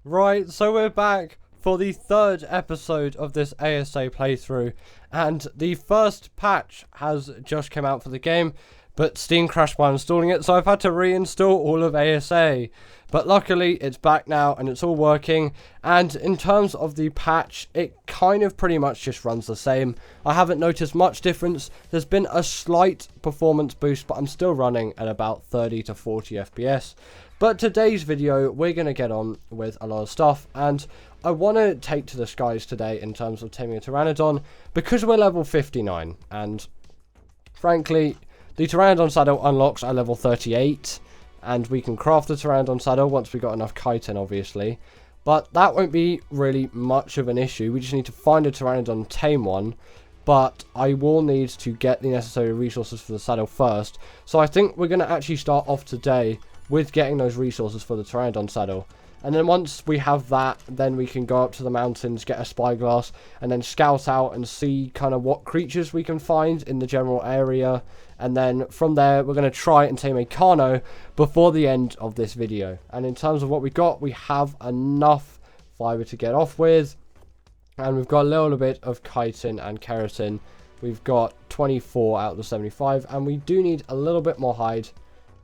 Right, so we're back for the third episode of this ASA playthrough, and the first patch has just come out for the game, but Steam crashed while installing it, so I've had to reinstall all of ASA. But luckily, it's back now, and it's all working, and in terms of the patch, it kind of pretty much just runs the same. I haven't noticed much difference. There's been a slight performance boost, but I'm still running at about 30 to 40 FPS. But today's video, we're going to get on with a lot of stuff, and I want to take to the skies today in terms of taming a Pteranodon, because we're level 59, and frankly, the Pteranodon saddle unlocks at level 38, and we can craft the Pteranodon saddle once we got enough chitin, obviously, but that won't be really much of an issue. We just need to find a Pteranodon, tame one, but I will need to get the necessary resources for the saddle first, so I think we're going to actually start off today with getting those resources for the Pteranodon saddle. And then once we have that, then we can go up to the mountains, get a spyglass, and then scout out and see kind of what creatures we can find in the general area. And then from there, we're going to try and tame a Carno before the end of this video. And in terms of what we got, we have enough fiber to get off with. And we've got a little bit of chitin and keratin. We've got 24 out of the 75, and we do need a little bit more hide,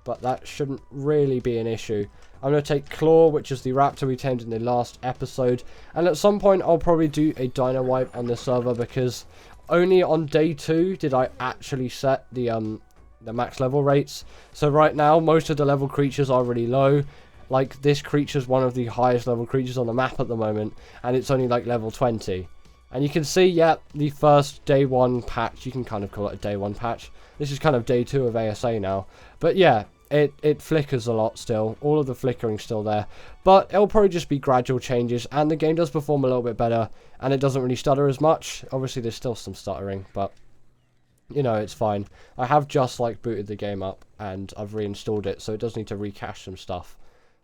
but that shouldn't really be an issue. I'm going to take Claw, which is the raptor we tamed in the last episode, and at some point I'll probably do a dino wipe on this server, because only on day 2 did I actually set the max level rates. So right now most of the level creatures are really low. Like this creature's one of the highest level creatures on the map at the moment, and it's only like level 20. And you can see, yeah, the first day 1 patch, you can kind of call it a day 1 patch. This is kind of day 2 of ASA now. But yeah, it flickers a lot still. All of the flickering's still there. But it'll probably just be gradual changes, and the game does perform a little bit better, and it doesn't really stutter as much. Obviously, there's still some stuttering, but you know, it's fine. I have just like booted the game up, and I've reinstalled it, so it does need to recache some stuff.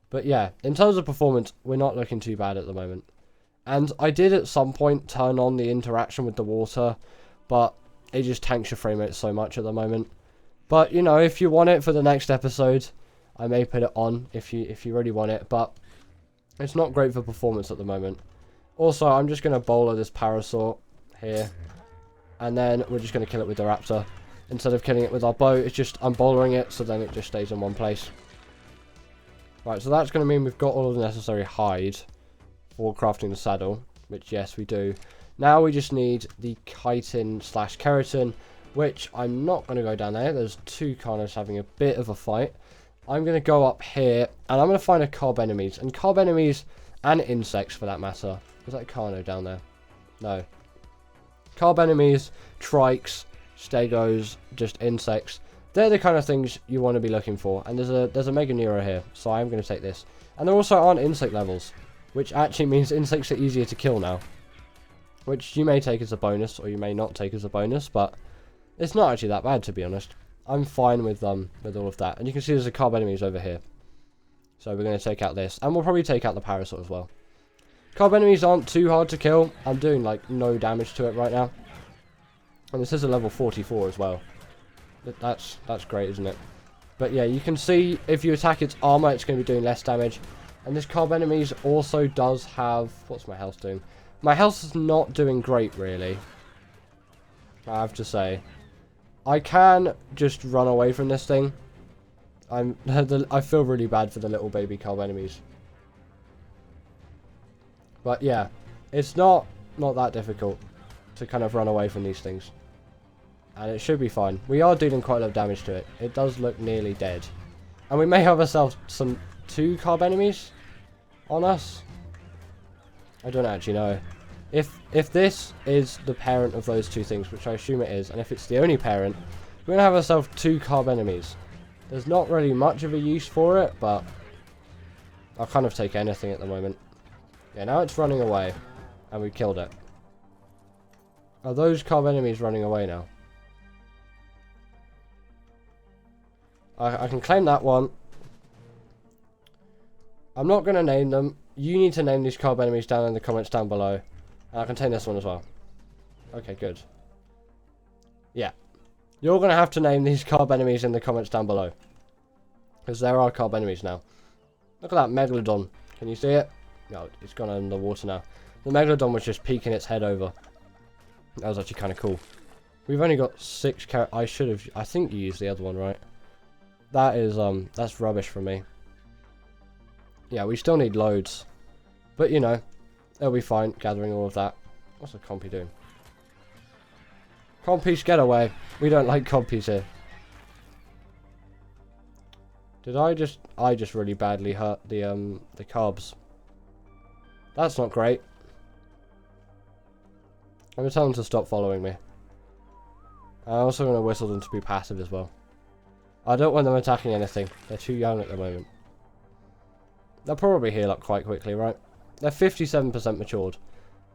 But yeah, in terms of performance, we're not looking too bad at the moment. And I did at some point turn on the interaction with the water, but it just tanks your frame rate so much at the moment. But you know, if you want it for the next episode, I may put it on if you really want it, but it's not great for performance at the moment. Also, I'm just going to bowler this Parasaur here, and then we're just going to kill it with the raptor. Instead of killing it with our bow, it's just I'm bowlering it, so then it just stays in one place. Right, so that's going to mean we've got all of the necessary hide for crafting the saddle, which yes we do. Now we just need the chitin / keratin, which I'm not going to go down there. There's 2 Carnos having a bit of a fight. I'm going to go up here, and I'm going to find a carbonemys, and carbonemys and insects for that matter. Is that a Carno down there? No. Carbonemys, trikes, stegos, just insects. They're the kind of things you want to be looking for, and there's a Mega Nero here, so I'm going to take this. And there also aren't insect levels, which actually means insects are easier to kill now, which you may take as a bonus, or you may not take as a bonus, but it's not actually that bad, to be honest. I'm fine with all of that. And you can see there's a carbonemys over here. So we're going to take out this. And we'll probably take out the Parasaur as well. Carbonemys aren't too hard to kill. I'm doing like no damage to it right now. And this is a level 44 as well. That's great, isn't it? But yeah, you can see if you attack its armor, it's going to be doing less damage. And this carbonemys also does have... What's my health doing? My health is not doing great, really, I have to say. I can just run away from this thing. I feel really bad for the little baby carbonemys. But yeah, it's not that difficult to kind of run away from these things. And it should be fine. We are dealing quite a lot of damage to it. It does look nearly dead. And we may have ourselves 2 carbonemys on us. I don't actually know. If this is the parent of those 2 things, which I assume it is, and if it's the only parent, we're going to have ourselves 2 carbonemys. There's not really much of a use for it, but I'll kind of take anything at the moment. Yeah, now it's running away, and we killed it. Are those carbonemys running away now? I can claim that one. I'm not going to name them. You need to name these carbonemys down in the comments down below. And I can take this one as well. Okay, good. Yeah. You're going to have to name these carbonemys in the comments down below. Because there are carbonemys now. Look at that Megalodon. Can you see it? No, it's gone under the water now. The Megalodon was just peeking its head over. That was actually kind of cool. We've only got 6 I think you used the other one, right? That is, that's rubbish from me. Yeah, we still need loads. But, you know, it'll be fine gathering all of that. What's the compy doing? Compies, get away. We don't like compies here. Did I just really badly hurt the carbs. That's not great. I'm going to tell them to stop following me. I'm also going to whistle them to be passive as well. I don't want them attacking anything. They're too young at the moment. They'll probably heal up quite quickly, right? They're 57% matured.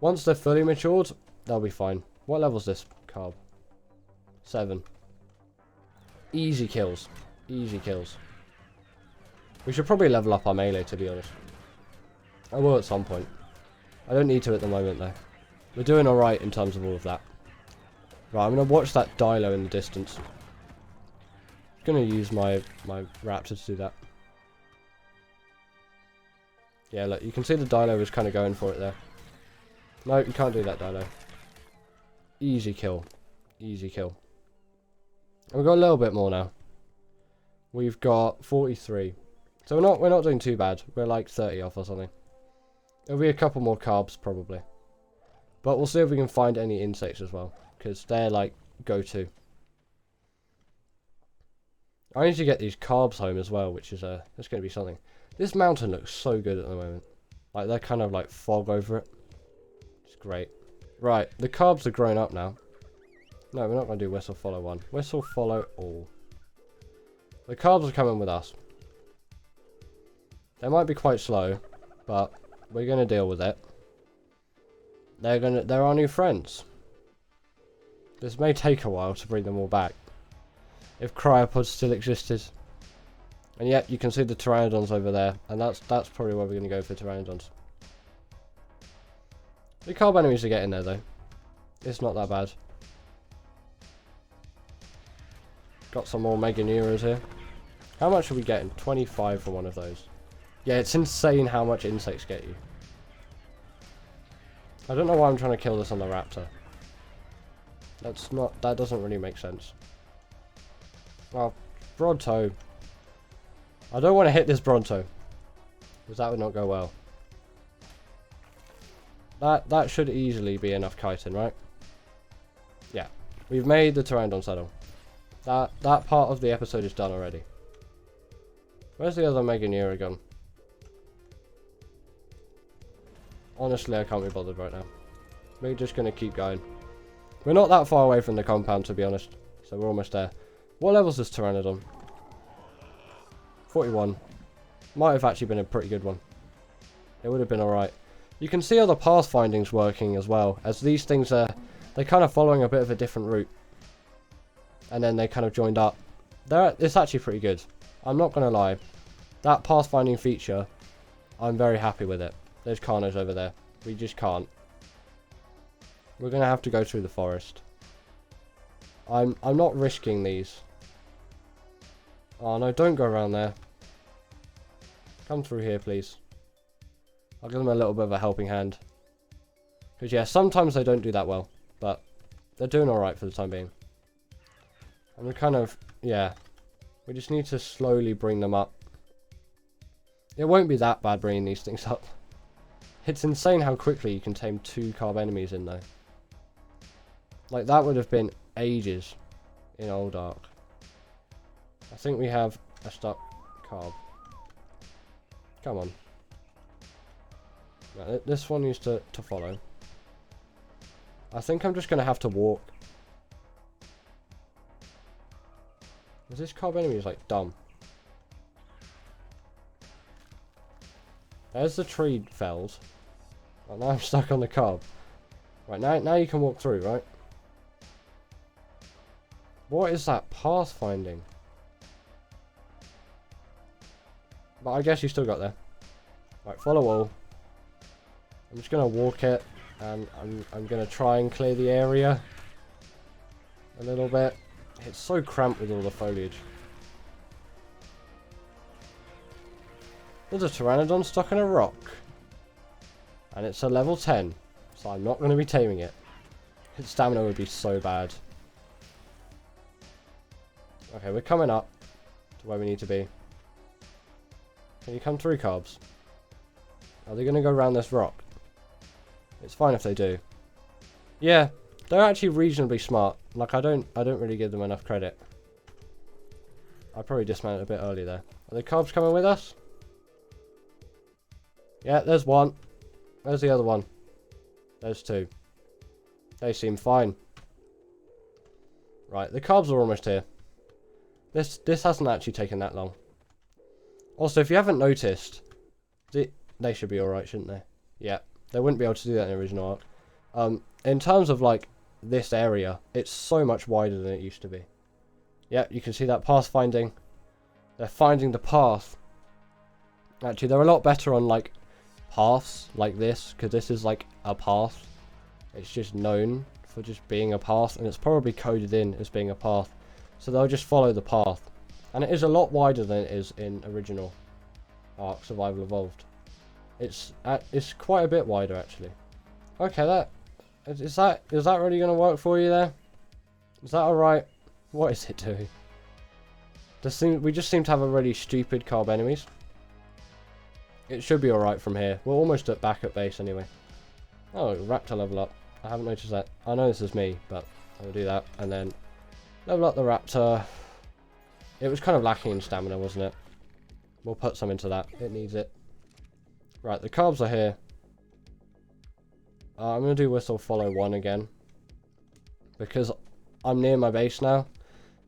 Once they're fully matured, they'll be fine. What level's this carb? 7. Easy kills. Easy kills. We should probably level up our melee, to be honest. I will at some point. I don't need to at the moment, though. We're doing alright in terms of all of that. Right, I'm going to watch that Dilo in the distance. I'm going to use my raptor to do that. Yeah, look, you can see the Dilo was kind of going for it there. No, you can't do that, Dilo. Easy kill. Easy kill. And we've got a little bit more now. We've got 43. So we're not doing too bad. We're like 30 off or something. There'll be a couple more carbs probably. But we'll see if we can find any insects as well. Because they're like go-to. I need to get these carbs home as well, which is that's going to be something. This mountain looks so good at the moment. Like they're kind of like fog over it. It's great. Right, the carbs are grown up now. No, we're not going to do whistle follow one. Whistle follow all. The carbs are coming with us. They might be quite slow, but we're going to deal with it. They're our new friends. This may take a while to bring them all back. If cryopods still existed. And yet you can see the Pteranodons over there, and that's probably where we're going to go for Pteranodons. The carbonemys are getting there though. It's not that bad. Got some more Meganeuras here. How much are we getting? 25 for one of those. Yeah, it's insane how much insects get you. I don't know why I'm trying to kill this on the raptor. That doesn't really make sense. Well, Bronto. I don't want to hit this Bronto, because that would not go well. That should easily be enough chitin, right? Yeah. We've made the Pteranodon settle. That part of the episode is done already. Where's the other Meganeura gone? Honestly, I can't be bothered right now. We're just going to keep going. We're not that far away from the compound, to be honest. So we're almost there. What level's this Pteranodon? 41. Might have actually been a pretty good one. It would have been alright. You can see other pathfindings working as well. As these things are... They're kind of following a bit of a different route. And then they kind of joined up. It's actually pretty good. I'm not going to lie. That pathfinding feature, I'm very happy with it. There's Carnos over there. We just can't. We're going to have to go through the forest. I'm not risking these. Oh no, don't go around there. Come through here, please. I'll give them a little bit of a helping hand. Because yeah, sometimes they don't do that well. But they're doing alright for the time being. And we're kind of, yeah. We just need to slowly bring them up. It won't be that bad bringing these things up. It's insane how quickly you can tame 2 carbonemys in though. Like that would have been ages in old ARK. I think we have a stuck carb. Come on. Right, this one needs to follow. I think I'm just going to have to walk. Is this carbonemys like dumb? There's the tree felled. Well, now I'm stuck on the carb. Right, now you can walk through, right? What is that pathfinding? But I guess you still got there. Right, follow all. I'm just going to walk it. And I'm going to try and clear the area. A little bit. It's so cramped with all the foliage. There's a Pteranodon stuck in a rock. And it's a level 10. So I'm not going to be taming it. Its stamina would be so bad. Okay, we're coming up to where we need to be. Can you come through, Carbs? Are they going to go around this rock? It's fine if they do. Yeah, they're actually reasonably smart. Like, I don't really give them enough credit. I probably dismounted a bit early there. Are the Carbs coming with us? Yeah, there's one. Where's the other one? There's two. They seem fine. Right, the Carbs are almost here. This hasn't actually taken that long. Also, if you haven't noticed, they should be alright, shouldn't they? Yeah, they wouldn't be able to do that in the original ARK. In terms of, like, this area, it's so much wider than it used to be. Yeah, you can see that path finding. They're finding the path. Actually, they're a lot better on, like, paths like this, because this is, like, a path. It's just known for just being a path, and it's probably coded in as being a path. So they'll just follow the path. And it is a lot wider than it is in original ARK Survival Evolved. It's quite a bit wider, actually. Okay, is that really going to work for you there? Is that alright? What is it doing? We just seem to have a really stupid carbonemys. It should be alright from here. We're almost back at base anyway. Oh, raptor level up. I haven't noticed that. I know this is me, but I'll do that. And then level up the raptor. It was kind of lacking in stamina, wasn't it? We'll put some into that. It needs it. Right, the Carbs are here. I'm going to do whistle follow 1 again. Because I'm near my base now.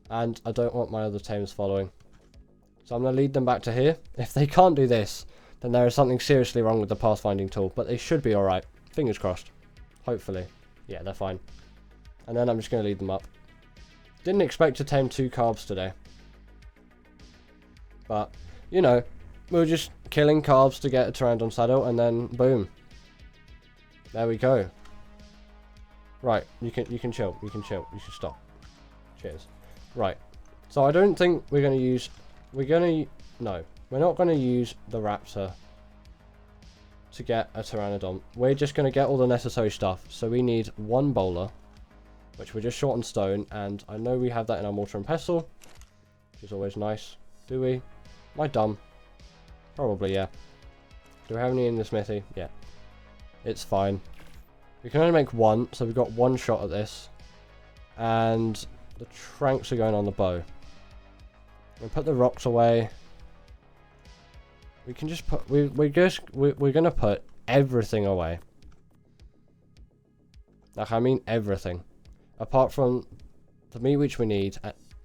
And I don't want my other tames following. So I'm going to lead them back to here. If they can't do this, then there is something seriously wrong with the pathfinding tool. But they should be alright. Fingers crossed. Hopefully. Yeah, they're fine. And then I'm just going to lead them up. Didn't expect to tame 2 Carbs today. But, you know, we were just killing Carbs to get a Pteranodon saddle, and then boom. There we go. Right, you can chill. You can chill. You should stop. Cheers. Right. So I don't think we're going to use... No. We're not going to use the raptor to get a Pteranodon. We're just going to get all the necessary stuff. So we need 1 bowler, which we're just short on stone, and I know we have that in our mortar and pestle, which is always nice. Do we? Am I dumb? Probably, yeah. Do we have any in the smithy? Yeah. It's fine. We can only make 1, so we've got 1 shot at this. And the tranks are going on the bow. We'll put the rocks away. We can just put... We're going to put everything away. Like, I mean everything. Apart from the meat which we need.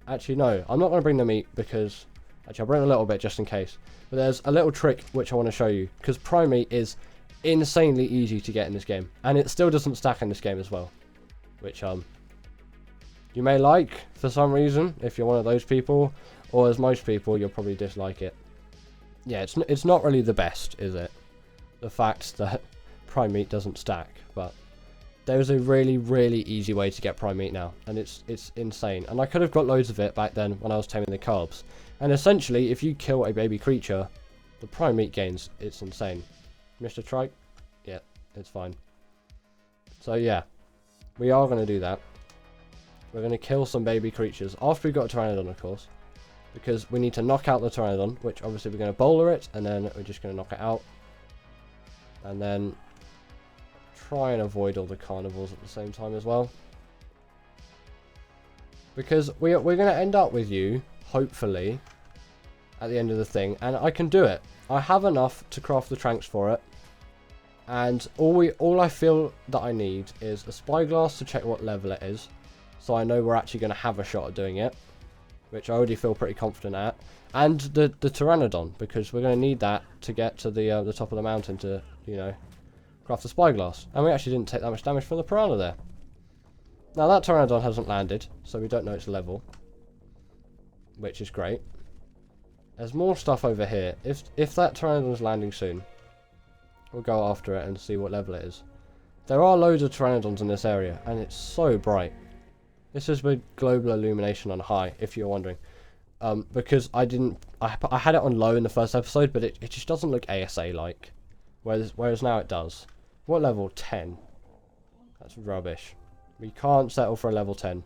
Actually, no. I'm not going to bring the meat because... Actually, I'll bring a little bit just in case. But there's a little trick which I want to show you. Because prime meat is insanely easy to get in this game. And it still doesn't stack in this game as well. Which, you may like for some reason. If you're one of those people. Or as most people, you'll probably dislike it. Yeah, it's not really the best, is it? The fact that prime meat doesn't stack. But there's a really, really easy way to get prime meat now. And it's insane. And I could have got loads of it back then when I was taming the Carbs. And essentially, if you kill a baby creature, the prime meat gains. It's insane. Mr. Trike? Yeah, it's fine. So yeah, we are going to do that. We're going to kill some baby creatures. After we've got a Pteranodon, of course. Because we need to knock out the Pteranodon, which obviously we're going to bowler it. And then we're just going to knock it out. And then try and avoid all the carnivores at the same time as well. Because we're going to end up with you, hopefully, at the end of the thing. And I can do it. I have enough to craft the tranks for it. And all I feel that I need is a spyglass to check what level it is. So I know we're actually going to have a shot at doing it. Which I already feel pretty confident at. And the Pteranodon, because we're going to need that to get to the top of the mountain to, you know, craft the spyglass. And we actually didn't take that much damage from the piranha there. Now that Pteranodon hasn't landed, so we don't know its level. Which is great. There's more stuff over here. If that Pteranodon's landing soon, we'll go after it and see what level it is. There are loads of Pteranodons in this area, and it's so bright. This is with global illumination on high, if you're wondering. Because I had it on low in the first episode, but it just doesn't look ASA-like. Whereas now it does. What level? 10. That's rubbish. We can't settle for a level 10.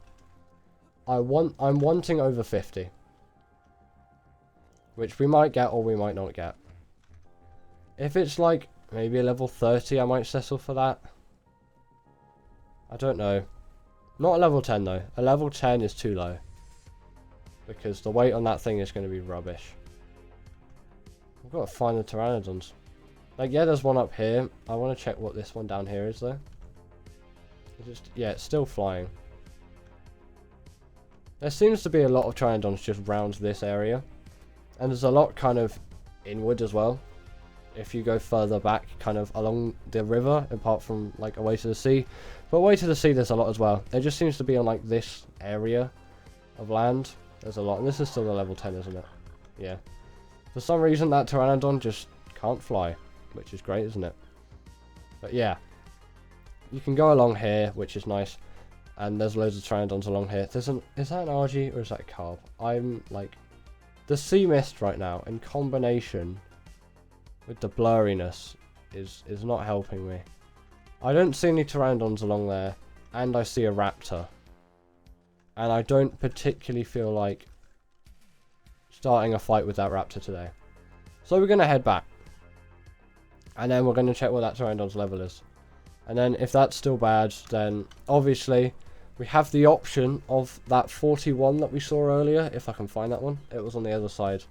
I'm wanting over 50. Which we might get or we might not get. If it's like maybe a level 30, I might settle for that. I don't know. Not a level 10 though. A level 10 is too low. Because the weight on that thing is going to be rubbish. I've got to find the Pteranodons. Like, yeah, there's one up here. I want to check what this one down here is though. Yeah, it's still flying. There seems to be a lot of Pteranodons just round this area. And there's a lot kind of inward as well. If you go further back, kind of along the river, apart from like away to the sea. But away to the sea there's a lot as well. It just seems to be on like this area of land. There's a lot. And this is still the level 10, isn't it? Yeah. For some reason that Pteranodon just can't fly. Which is great, isn't it? But yeah. You can go along here, which is nice. And there's loads of Pteranodons along here. Is that an RG or is that a carb? I'm like... The sea mist right now, in combination with the blurriness, is not helping me. I don't see any Pteranodons along there. And I see a raptor. And I don't particularly feel like starting a fight with that raptor today. So we're going to head back. And then we're going to check what that Pteranodon's level is. And then if that's still bad, then obviously we have the option of that 41 that we saw earlier. If I can find that one. It was on the other side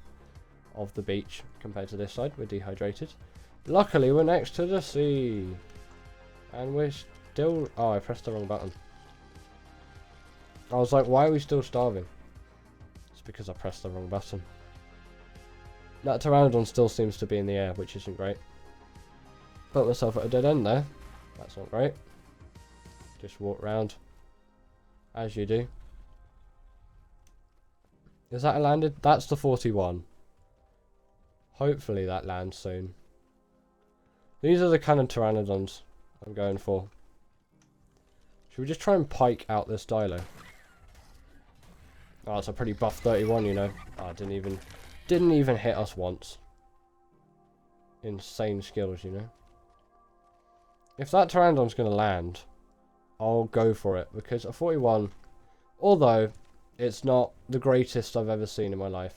of the beach compared to this side. We're dehydrated. Luckily we're next to the sea. And we're still... Oh, I pressed the wrong button. I was like, why are we still starving? It's because I pressed the wrong button. That Pteranodon still seems to be in the air, which isn't great. Put myself at a dead end there. That's not great. Just walk round. As you do. Is that landed? That's the 41. Hopefully that lands soon. These are the kind of Pteranodons I'm going for. Should we just try and pike out this Dilo? Oh, it's a pretty buff 31, you know. Oh, didn't even hit us once. Insane skills, you know. If that Pteranodon's going to land, I'll go for it. Because a 41, although it's not the greatest I've ever seen in my life.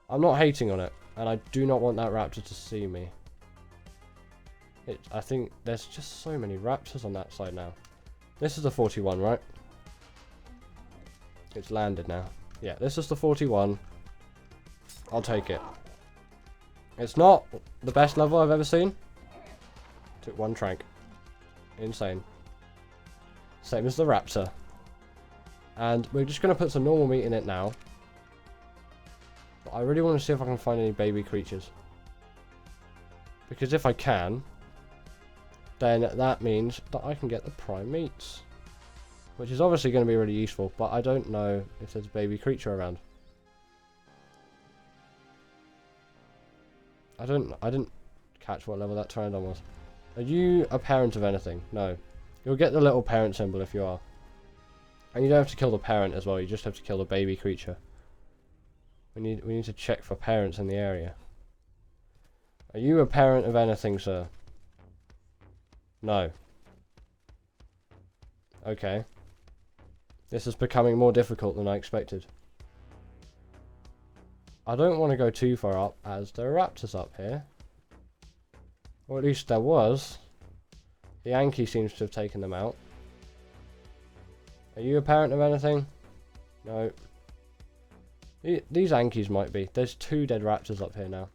I'm not hating on it. And I do not want that raptor to see me. I think there's just so many raptors on that side now. This is the 41, right? It's landed now. Yeah, this is the 41. I'll take it. It's not the best level I've ever seen. Took one trank. Insane. Same as the raptor. And we're just going to put some normal meat in it now. But I really want to see if I can find any baby creatures. Because if I can, then that means that I can get the prime meats. Which is obviously going to be really useful, but I don't know if there's a baby creature around. I didn't catch what level that Pteranodon was. Are you a parent of anything? No. You'll get the little parent symbol if you are. And you don't have to kill the parent as well, you just have to kill the baby creature. We need to check for parents in the area. Are you a parent of anything, sir? No. Okay. This is becoming more difficult than I expected. I don't want to go too far up, as there are raptors up here. Or at least there was. The Yankee seems to have taken them out. Are you a parent of anything? No. These Yankees might be. There's 2 dead raptors up here now.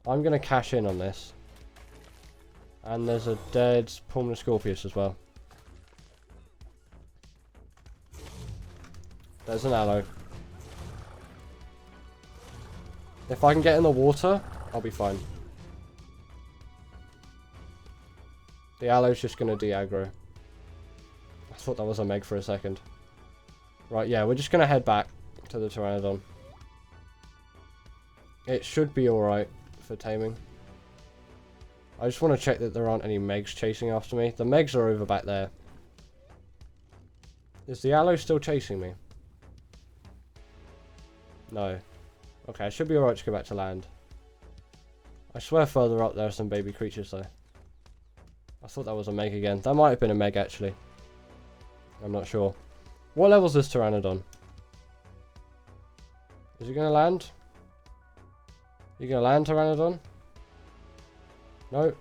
I'm going to cash in on this. And there's a dead Pulmonoscorpius as well. There's an aloe. If I can get in the water, I'll be fine. The aloe's just going to de-aggro. I thought that was a Meg for a second. Right, yeah, we're just going to head back to the Pteranodon. It should be alright for taming. I just want to check that there aren't any Megs chasing after me. The Megs are over back there. Is the aloe still chasing me? No. Okay, I should be alright to go back to land. I swear further up there are some baby creatures though. I thought that was a Meg again. That might have been a Meg, actually. I'm not sure. What level is this Pteranodon? Is he going to land? You going to land, Pteranodon? No.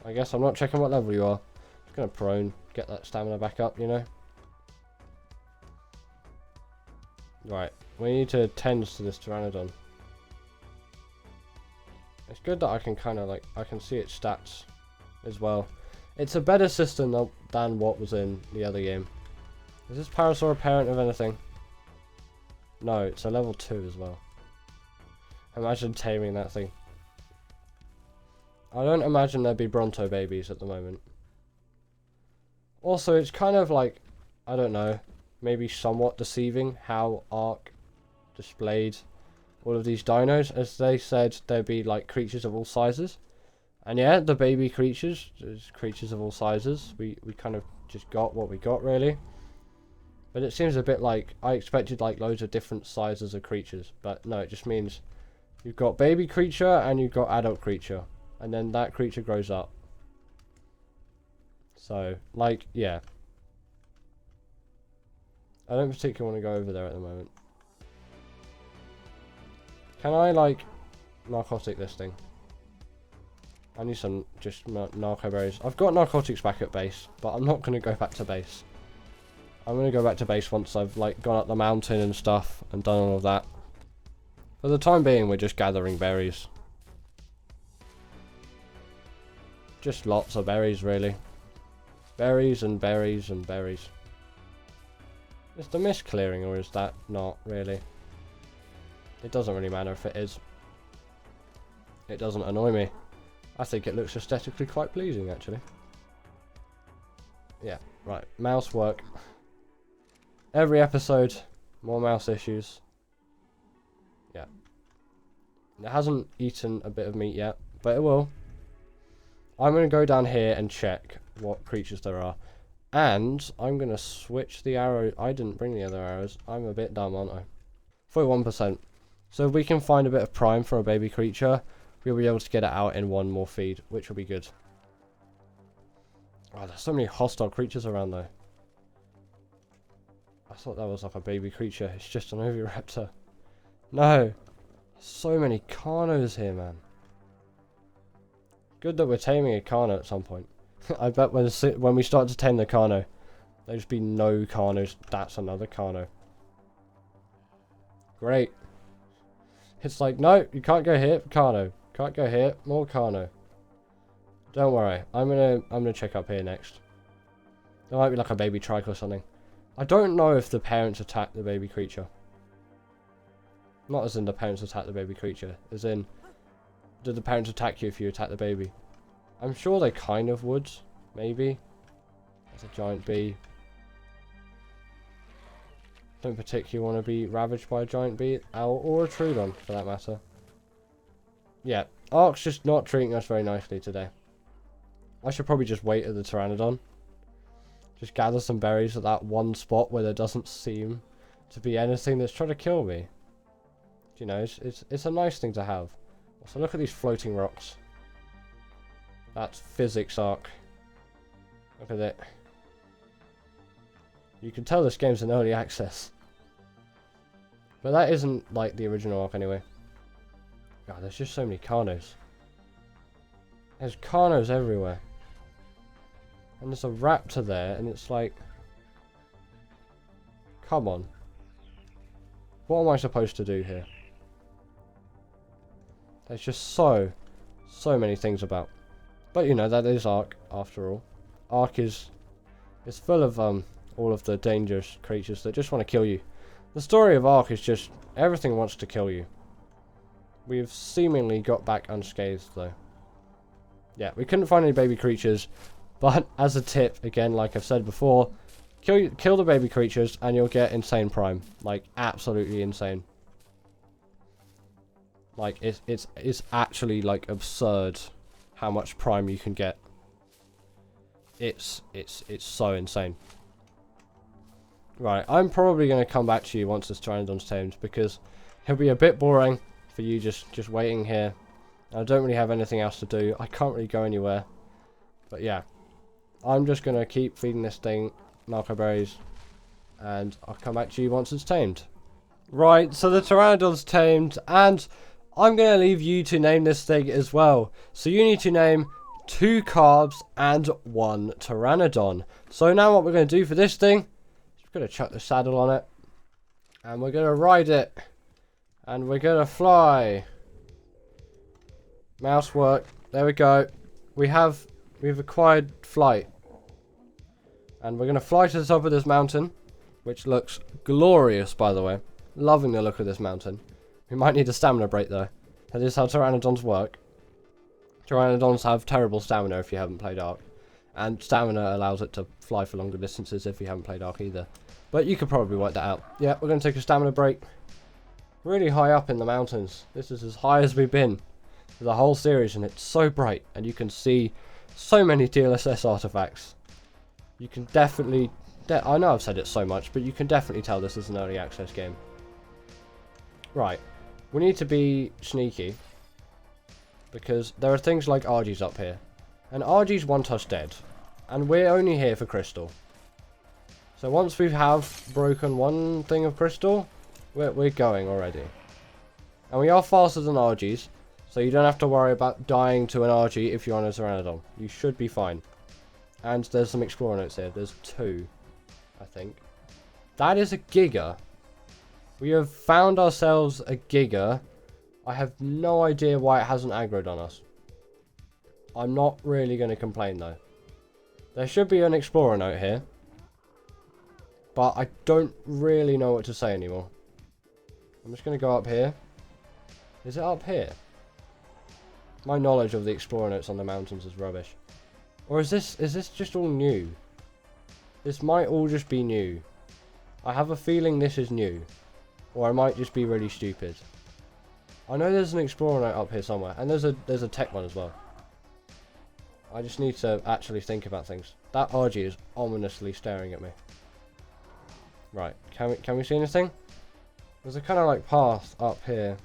I guess I'm not checking what level you are. Just going to prone. Get that stamina back up, you know? Right. We need to tend to this Pteranodon. It's good that I can kind of like... I can see its stats as well. It's a better system than what was in the other game. Is this Parasaur a parent of anything? No, it's a level 2 as well. Imagine taming that thing. I don't imagine there'd be Bronto babies at the moment. Also, it's kind of like, I don't know, maybe somewhat deceiving how ARK displayed all of these dinos, as they said there'd be like creatures of all sizes. And yeah, the baby creatures, there's creatures of all sizes. We kind of just got what we got, really. But it seems a bit like, I expected like loads of different sizes of creatures. But no, it just means you've got baby creature and you've got adult creature. And then that creature grows up. So, like, yeah. I don't particularly want to go over there at the moment. Can I, like, narcotic this thing? I need some just narco berries. I've got narcotics back at base, but I'm not going to go back to base. I'm going to go back to base once I've like gone up the mountain and stuff and done all of that. For the time being, we're just gathering berries. Just lots of berries, really. Berries and berries and berries. Is the mist clearing, or is that not really? It doesn't really matter if it is. It doesn't annoy me. I think it looks aesthetically quite pleasing, actually. Yeah, right. Mouse work. Every episode, more mouse issues. Yeah. It hasn't eaten a bit of meat yet, but it will. I'm going to go down here and check what creatures there are. And I'm going to switch the arrow. I didn't bring the other arrows. I'm a bit dumb, aren't I? 41%. So if we can find a bit of prime for a baby creature, we'll be able to get it out in one more feed, which will be good. Oh, there's so many hostile creatures around, though. I thought that was like a baby creature. It's just an Oviraptor. No. So many Carnos here, man. Good that we're taming a Carno at some point. I bet when we start to tame the Carno, there'll just be no Carnos. That's another Carno. Great. It's like, no, you can't go here, Carno. Can't go here, more Carno. Don't worry, I'm gonna check up here next. There might be like a baby trike or something. I don't know if the parents attack the baby creature. Not as in the parents attack the baby creature, as in, do the parents attack you if you attack the baby? I'm sure they kind of would, maybe. There's a giant bee. Don't particularly want to be ravaged by a giant bee, or a Troodon for that matter. Yeah, ARK's just not treating us very nicely today. I should probably just wait at the Pteranodon. Just gather some berries at that one spot where there doesn't seem to be anything that's trying to kill me. You know, it's a nice thing to have. So look at these floating rocks. That's physics ARK. Look at it. You can tell this game's in early access. But that isn't like the original ARK anyway. God, there's just so many Carnos. There's Carnos everywhere. And there's a raptor there, and it's like... Come on. What am I supposed to do here? There's just so many things about. But you know, that is ARK, after all. ARK is full of all of the dangerous creatures that just want to kill you. The story of ARK is just, everything wants to kill you. We've seemingly got back unscathed, though. Yeah, we couldn't find any baby creatures, but as a tip, again, like I've said before, kill the baby creatures and you'll get insane prime. Like, absolutely insane. Like, it's actually, like, absurd how much prime you can get. It's so insane. Right, I'm probably going to come back to you once this Pteranodon's tamed, because it'll be a bit boring for you just waiting here. I don't really have anything else to do. I can't really go anywhere. But yeah, I'm just going to keep feeding this thing Malco berries. And I'll come back to you once it's tamed. Right, so the Pteranodon's tamed. And I'm going to leave you to name this thing as well. So you need to name 2 carbs and 1 Pteranodon. So now what we're going to do for this thing, we're going to chuck the saddle on it. And we're going to ride it. And we're going to fly. Mouse work. There we go. We've acquired flight. And we're going to fly to the top of this mountain. Which looks glorious, by the way. Loving the look of this mountain. We might need a stamina break though. That is how Pteranodons work. Pteranodons have terrible stamina if you haven't played ARK. And stamina allows it to fly for longer distances if you haven't played ARK either. But you could probably work that out. Yeah, we're going to take a stamina break. Really high up in the mountains. This is as high as we've been for the whole series, and it's so bright. And you can see so many DLSS artifacts. You can definitely... I know I've said it so much, but you can definitely tell this is an early access game. Right. We need to be sneaky. Because there are things like RGs up here. And RGs want us dead. And we're only here for crystal. So once we have broken one thing of crystal, we're going already. And we are faster than RGs. So you don't have to worry about dying to an RG if you're on a Pteranodon. You should be fine. And there's some explorer notes here. There's 2, I think. That is a Giga. We have found ourselves a Giga. I have no idea why it hasn't aggroed on us. I'm not really going to complain though. There should be an explorer note here. But I don't really know what to say anymore. I'm just going to go up here. Is it up here? My knowledge of the explorer notes on the mountains is rubbish. Or is this just all new? This might all just be new. I have a feeling this is new. Or I might just be really stupid. I know there's an explorer note up here somewhere. And there's a tech one as well. I just need to actually think about things. That RG is ominously staring at me. Right, can we see anything? There's a kind of like path up here.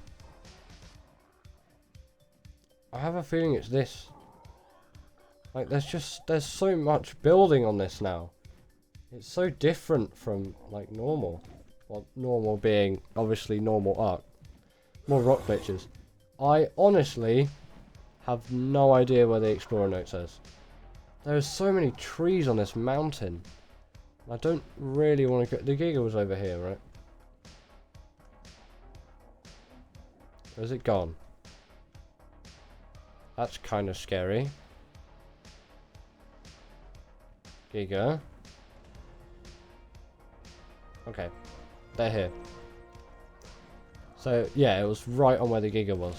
I have a feeling it's this. Like there's so much building on this now. It's so different from like normal. Well, normal being obviously normal ARK. More rock glitches. I honestly have no idea where the explorer note says. There's so many trees on this mountain. I don't really want to go... The Giga was over here, right? Or is it gone? That's kind of scary. Giga. Okay. They're here. So, yeah, it was right on where the Giga was.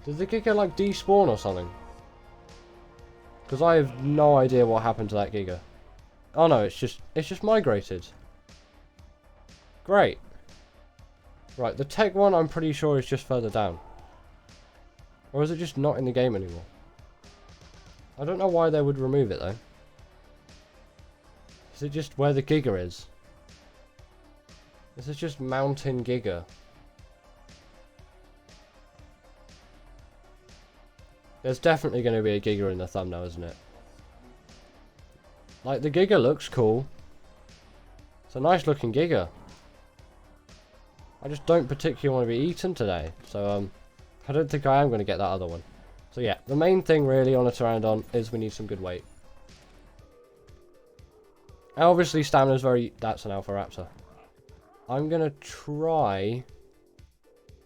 Did the Giga, like, despawn or something? Because I have no idea what happened to that Giga. Oh no, it's just migrated. Great. Right, the tech one I'm pretty sure is just further down. Or is it just not in the game anymore? I don't know why they would remove it though. Is it just where the Giga is? This is just Mountain Giga. There's definitely going to be a Giga in the thumbnail, isn't it? Like, the Giga looks cool. It's a nice looking Giga. I just don't particularly want to be eaten today. So, I don't think I am going to get that other one. So, yeah. The main thing, really, on a Pteranodon is we need some good weight. And obviously, stamina is very... That's an Alpha Raptor. I'm going to try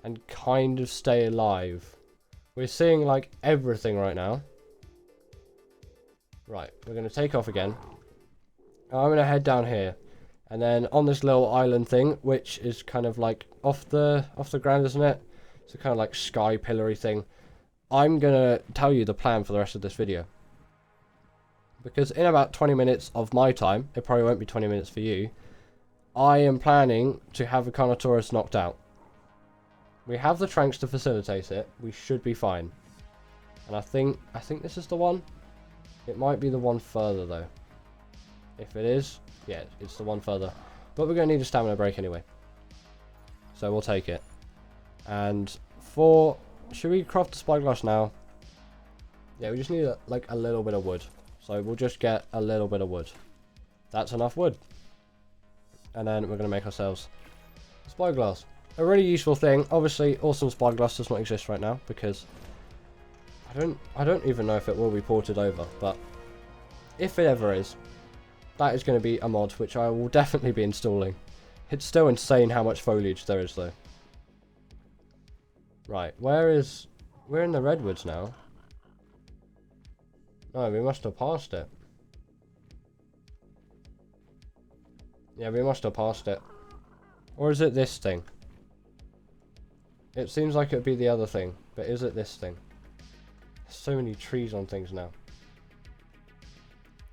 and kind of stay alive. We're seeing, like, everything right now. Right, we're going to take off again. I'm going to head down here. And then on this little island thing, which is kind of like off the ground, isn't it? It's a kind of like sky pillory thing. I'm going to tell you the plan for the rest of this video. Because in about 20 minutes of my time, it probably won't be 20 minutes for you, I am planning to have a Carnotaurus knocked out. We have the tranks to facilitate it. We should be fine. And I think this is the one. It might be the one further though. If it is, yeah, it's the one further. But we're going to need a stamina break anyway. So we'll take it. And should we craft the spyglass now? Yeah, we just need like a little bit of wood. So we'll just get a little bit of wood. That's enough wood. And then we're going to make ourselves spyglass. A really useful thing. Obviously, awesome spyglass does not exist right now because I don't even know if it will be ported over, but if it ever is, that is going to be a mod which I will definitely be installing. It's still insane how much foliage there is though. Right, we're in the redwoods now. No, we must have passed it. Yeah, we must have passed it. Or is it this thing? It seems like it would be the other thing, but is it this thing? There's so many trees on things now.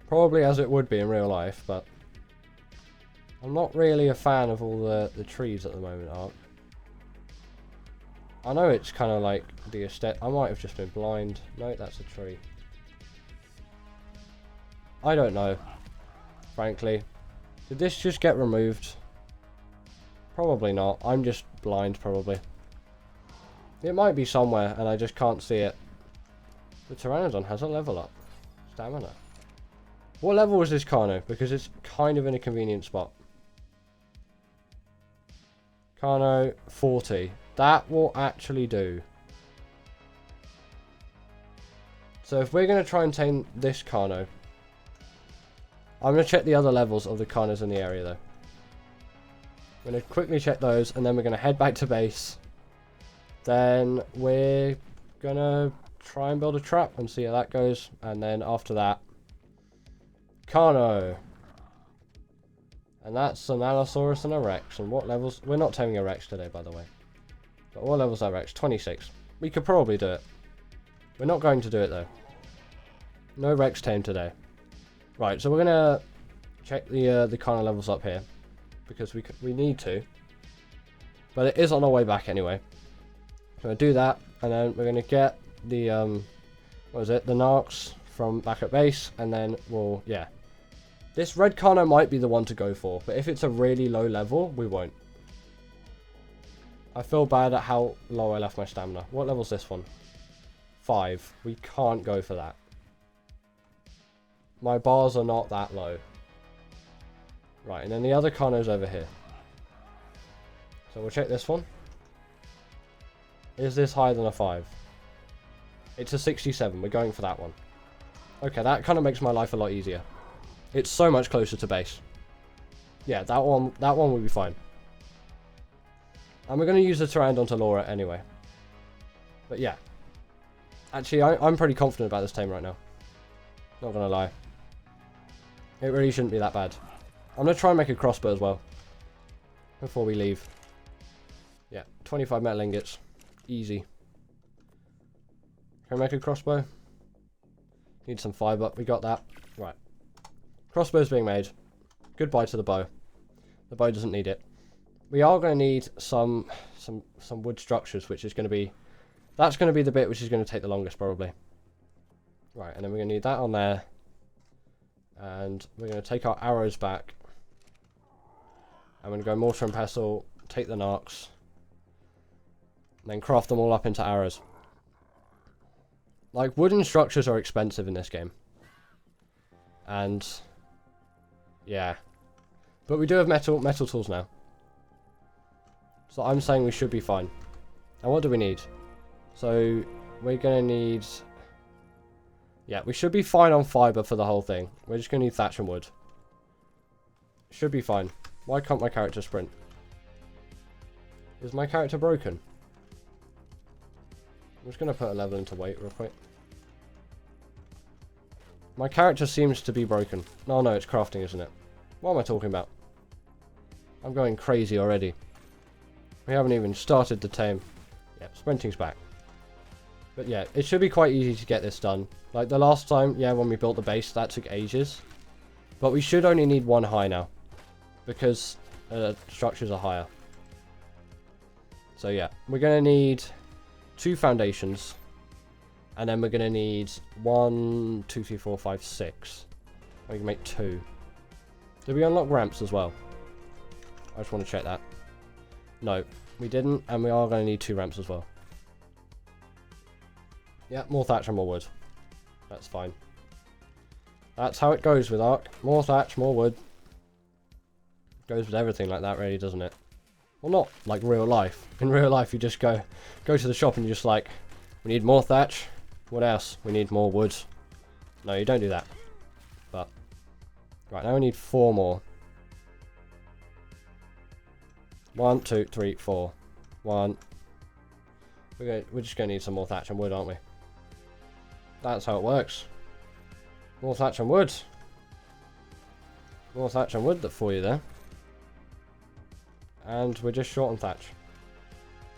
Probably as it would be in real life, but I'm not really a fan of all the trees at the moment, ARK. I know it's kind of like the aesthetic. I might have just been blind. No, that's a tree. I don't know, frankly. Did this just get removed? Probably not. I'm just blind, probably. It might be somewhere, and I just can't see it. The Pteranodon has a level up. Stamina. What level is this Carno? Because it's kind of in a convenient spot. Carno, 40. That will actually do. So if we're going to try and tame this Carno, I'm going to check the other levels of the Carnos in the area though. I'm going to quickly check those, and then we're going to head back to base. Then we're going to try and build a trap and see how that goes. And then after that, Carno. And that's an Allosaurus and a Rex. And what levels? We're not taming a Rex today, by the way. But what level's that Rex? 26. We could probably do it. We're not going to do it though. No Rex tame today. Right, so we're gonna check the Carno levels up here because we need to. But it is on our way back anyway. So we'll do that, and then we're gonna get the what is it? The Narcs from back at base, and then we'll This red Carno might be the one to go for, but if it's a really low level, we won't. I feel bad at how low I left my stamina. What level's this one? 5. We can't go for that. My bars are not that low. Right, and then the other Carno's over here. So we'll check this one. Is this higher than a 5? It's a 67. We're going for that one. Okay, that kind of makes my life a lot easier. It's so much closer to base. Yeah, that one will be fine. And we're going to use the Pteranodon to lure it anyway. But yeah. Actually, I'm pretty confident about this tame right now. Not going to lie. It really shouldn't be that bad. I'm going to try and make a crossbow as well. Before we leave. Yeah, 25 metal ingots. Easy. Can we make a crossbow? Need some fiber. We got that. Right. Crossbow's being made. Goodbye to the bow. The bow doesn't need it. We are going to need some wood structures, which is going to be... That's going to be the bit which is going to take the longest, probably. Right, and then we're going to need that on there. And we're going to take our arrows back. I'm going to go mortar and pestle, take the Narcs, and then craft them all up into arrows. Like, wooden structures are expensive in this game. And... yeah. But we do have metal tools now. So I'm saying we should be fine. And what do we need? So we're going to need... yeah, we should be fine on fiber for the whole thing. We're just going to need thatch and wood. Should be fine. Why can't my character sprint? Is my character broken? I'm just going to put a level into weight real quick. My character seems to be broken. No, it's crafting, isn't it? What am I talking about? I'm going crazy already. We haven't even started the tame. Yeah, sprinting's back. But yeah, it should be quite easy to get this done. Like the last time, yeah, when we built the base, that took ages. But we should only need one high now. Because structures are higher. So yeah, we're going to need 2 foundations. And then we're going to need 1, 2, 3, 4, 5, 6. We can make 2. Did we unlock ramps as well? I just want to check that. No, we didn't. And we are going to need 2 ramps as well. Yeah, more thatch and more wood. That's fine. That's how it goes with ARK. More thatch, more wood. Goes with everything like that, really, doesn't it? Well, not like real life. In real life, you just go to the shop and you're just like, we need more thatch. What else? We need more wood. No, you don't do that. But right now we need 4 more. 1, 2, 3, 4. 1. We're just gonna need some more thatch and wood, aren't we? That's how it works. More thatch and wood. More thatch and wood for you there. And we're just short on thatch.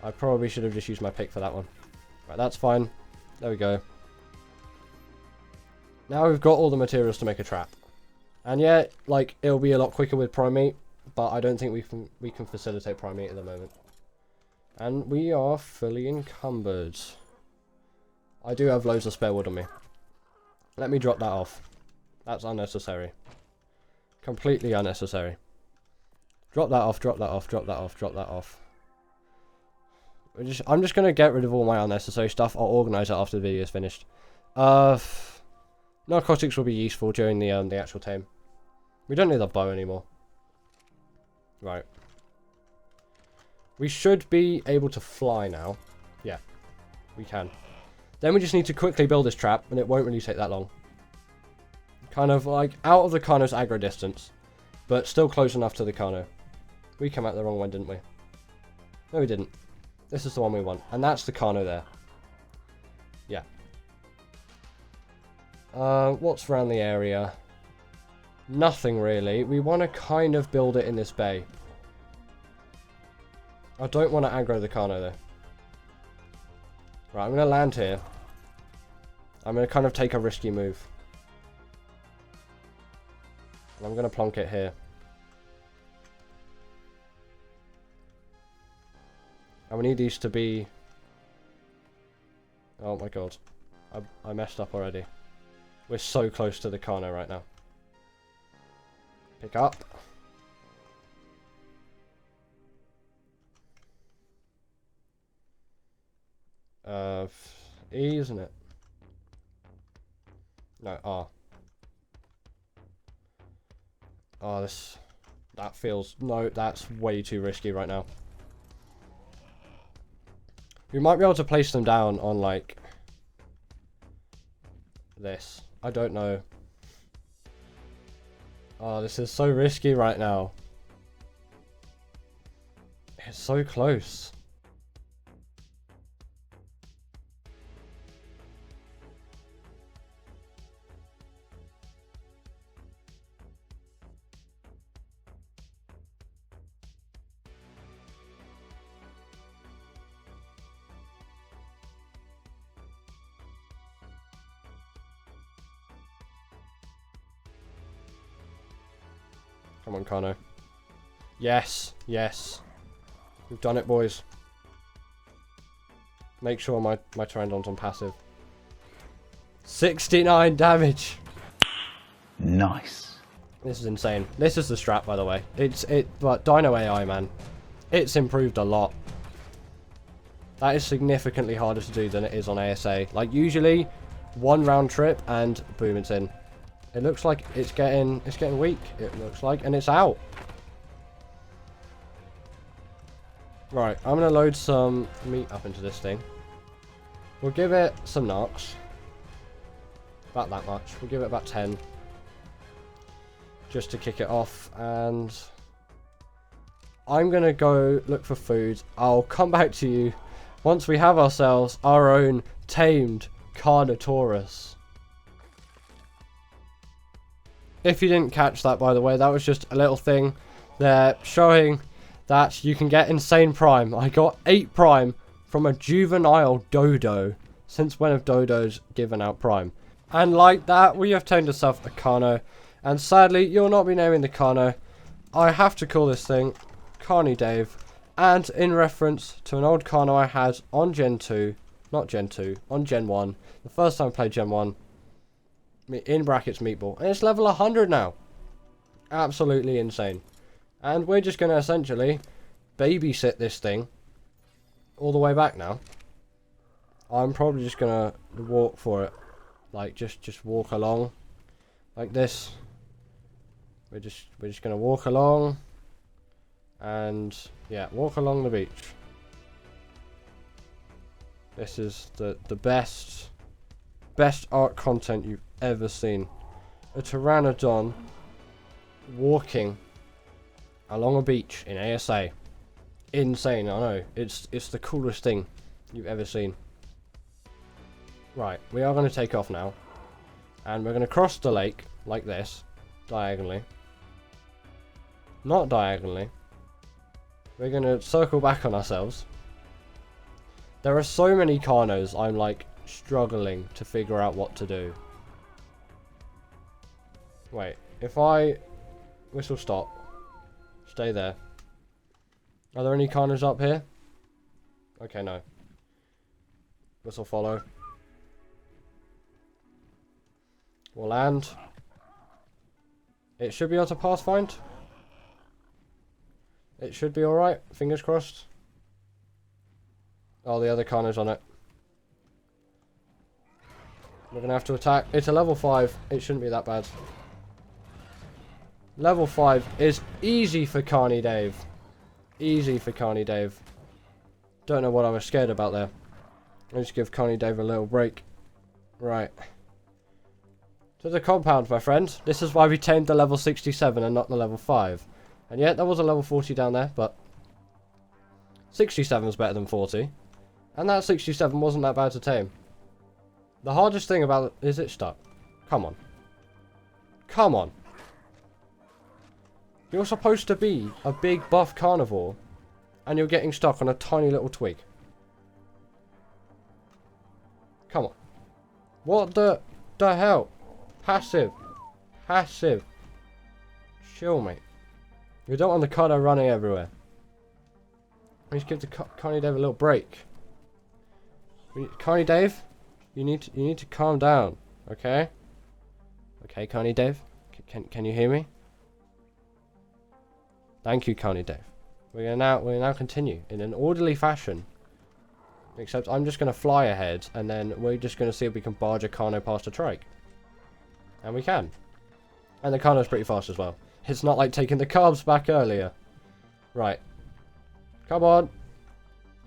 I probably should have just used my pick for that one. Right, that's fine. There we go. Now we've got all the materials to make a trap. And yeah, like, it'll be a lot quicker with prime meat, but I don't think we can facilitate prime meat at the moment. And we are fully encumbered. I do have loads of spare wood on me. Let me drop that off. That's unnecessary. Completely unnecessary. Drop that off, drop that off, drop that off, drop that off. I'm just going to get rid of all my unnecessary stuff. I'll organise it after the video is finished. Narcotics will be useful during the actual tame. We don't need the bow anymore. Right. We should be able to fly now. Yeah, we can. Then we just need to quickly build this trap, and it won't really take that long. Kind of like out of the Carno's aggro distance, but still close enough to the Carno. We came out the wrong one, didn't we? No, we didn't. This is the one we want, and that's the Carno there. Yeah. What's around the area? Nothing really. We want to kind of build it in this bay. I don't want to aggro the Carno though. Right, I'm going to land here. I'm going to kind of take a risky move. And I'm going to plonk it here. And we need these to be... Oh my god. I messed up already. We're so close to the Carno right now. Pick up. E, isn't it? No, R. Oh, that feels... No, that's way too risky right now. We might be able to place them down on, like... this. I don't know. Oh, this is so risky right now. It's so close. Come on, Carno. Yes, yes. We've done it, boys. Make sure my Pteranodon's on passive. 69 damage. Nice. This is insane. This is the strat, by the way. But Dino AI, man. It's improved a lot. That is significantly harder to do than it is on ASA. Like, usually, 1 round trip and boom, it's in. It looks like it's getting weak. It looks like, and it's out. Right, I'm gonna load some meat up into this thing. We'll give it some narcs. About that much. We'll give it about 10. Just to kick it off, and I'm gonna go look for food. I'll come back to you once we have ourselves our own tamed Carnotaurus. If you didn't catch that, by the way, that was just a little thing there showing that you can get insane prime. I got 8 prime from a juvenile dodo. Since when have dodos given out prime? And like that, we have tamed ourselves a Carno. And sadly, you'll not be naming the Carno. I have to call this thing Carny Dave. And in reference to an old Carno I had on Gen 2. Not Gen 2, on Gen 1. The first time I played Gen 1. In brackets meatball, and it's level 100 now. Absolutely insane. And we're just going to essentially babysit this thing all the way back now. I'm probably just going to walk for it, like just walk along. like this. We're just gonna walk along, and yeah, walk along the beach. This is the best ARK content you've ever seen. A Pteranodon walking along a beach in ASA. Insane, I know. It's the coolest thing you've ever seen. Right, we are going to take off now. And we're going to cross the lake like this. Diagonally. Not diagonally. We're going to circle back on ourselves. There are so many Carnos, I'm like struggling to figure out what to do. Wait, if I whistle stop, stay there. Are there any Carnos up here? Okay, no. Whistle follow. We'll land. It should be able to pass find. It should be alright, fingers crossed. Oh, the other Carno's on it. We're going to have to attack. It's a level 5. It shouldn't be that bad. Level 5 is easy for Carny Dave. Easy for Carny Dave. Don't know what I was scared about there. Let's give Carny Dave a little break. Right. To the compound, my friend. This is why we tamed the level 67 and not the level 5. And yet, there was a level 40 down there, but 67 is better than 40. And that 67 wasn't that bad to tame. The hardest thing about it is it's stuck. Come on. Come on. You're supposed to be a big buff carnivore, and you're getting stuck on a tiny little twig. Come on. What the hell? Passive. Passive. Chill, mate. We don't want the Carno running everywhere. Let's give the Carny Dave a little break. Carny Dave, you need to calm down, okay? Okay, Carny Dave, can you hear me? Thank you, Carny Dave. We'll now continue in an orderly fashion. Except I'm just gonna fly ahead, and then we're just gonna see if we can barge a Carno past a trike. And we can. And the Carno's pretty fast as well. It's not like taking the carbs back earlier. Right. Come on.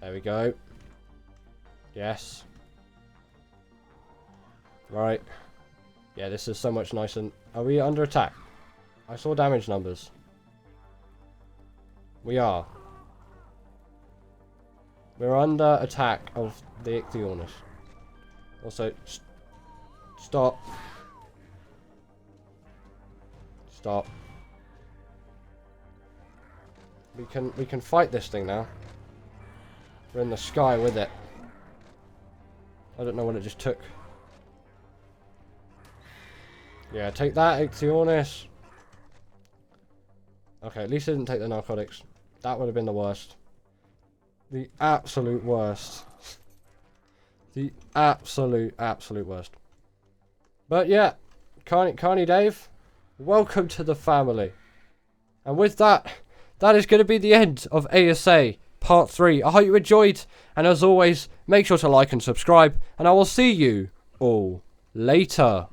There we go. Yes. Right. Yeah, this is so much nicer. Are we under attack? I saw damage numbers. We are. We're under attack of the Ichthyornis. Also, stop. Stop. We can fight this thing now. We're in the sky with it. I don't know what it just took. Yeah, take that, Ichthyornis. Okay, at least it didn't take the narcotics. That would have been the worst. The absolute worst. The absolute worst. But yeah, Carny Dave, welcome to the family. And with that, that is going to be the end of ASA Part 3. I hope you enjoyed, and as always, make sure to like and subscribe, and I will see you all later.